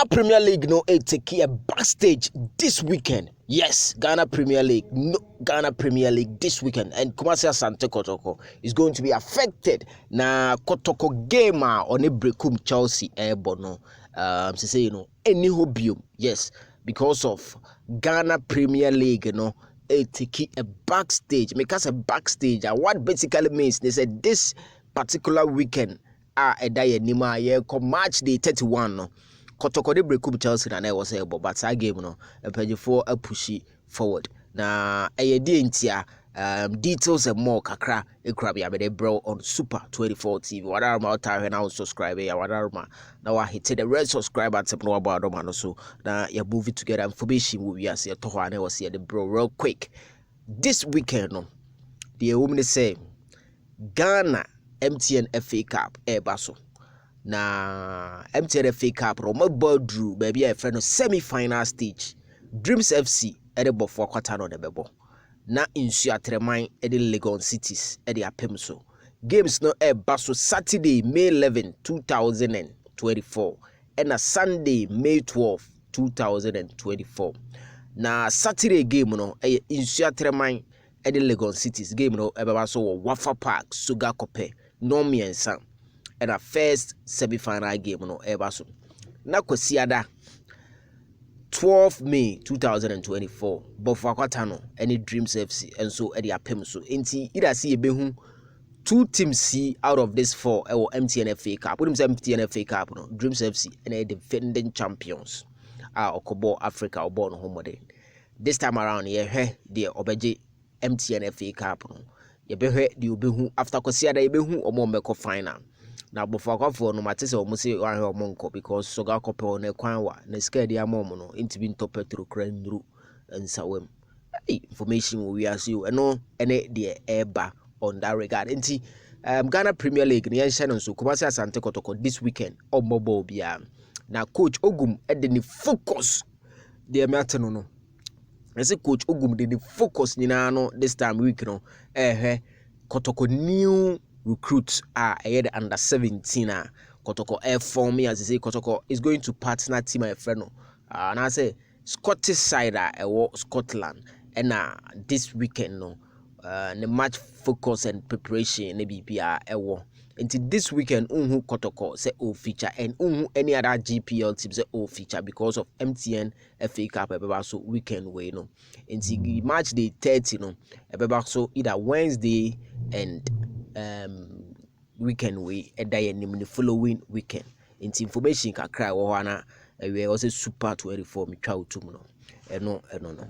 Ghana Premier League no take a backstage this weekend. Yes, Ghana Premier League, no Ghana Premier League this weekend, and Kumasi Asante Kotoko is going to be affected. Na Kotoko game on a Berekum Chelsea airborne. Say any hobium, yes, because of Ghana Premier League, take a backstage. Because a backstage, what basically means they said this particular weekend. A day nima ye match day 31 no Kotoko'S Berekum Chelsea na was able but that game no page for a pushy forward na a day ntia details and more kakra e grab ya be bro on Super 24 TV whatever my time now subscribe ya whatever now I hit the red subscribe and no about no so na ya move it together information we are see to one was here the bro real quick this weekend no the woman say Ghana MTN FA Cup baso na MTN FA Cup Roma Bodru baby a friend semi-final stage Dreams FC edebo for quarter no debebo na insu atreman ede Legon Cities ede apem so games no baso Saturday May 11 2024 and a Sunday May 12 2024 na Saturday game no insu atreman ede Legon Cities game no baso Wafa Park Sugar Kope no miensa and a first semi-final game no ebaso na kwasiada 12 May 2024 Bofo Akwatano any Dreams FC and so edi apem so enti ida see ebehu two teams see out of this four or MTN FA Cup when MTN FA Cup no Dreams FC and a defending champions okobo Africa obo no homode this time around ye the obeje MTN FA Cup no ye behwe the obehu after kwasiada ye behu omo meko final na Bofo Akwafo no matese omo se wan he omo nko because Sugar Kope on ekwan wa na sika dia mom no intibi ntopetro kra ndru nsawem information we as you eno ene de eba on that regard enti Ghana Premier League ne yenhye no so Kumasi Asante Kotoko this weekend omobo bia na coach Ogum ede ni focus de mateno no I say coach Ogum de focus nyina no this time week no Kotoko new recruits ahead under 17 Kotoko form me as I say Kotoko is going to partner team my friend and I say Scottish side Scotland and this weekend no the match focus and preparation ne bibia until this weekend Kotoko say all feature and any other GPL teams say all feature because of MTN FA Cup so weekend way no until match day 30 no so either Wednesday and weekend way a day and the following weekend into information can cry we also Super 24 me twa utum no no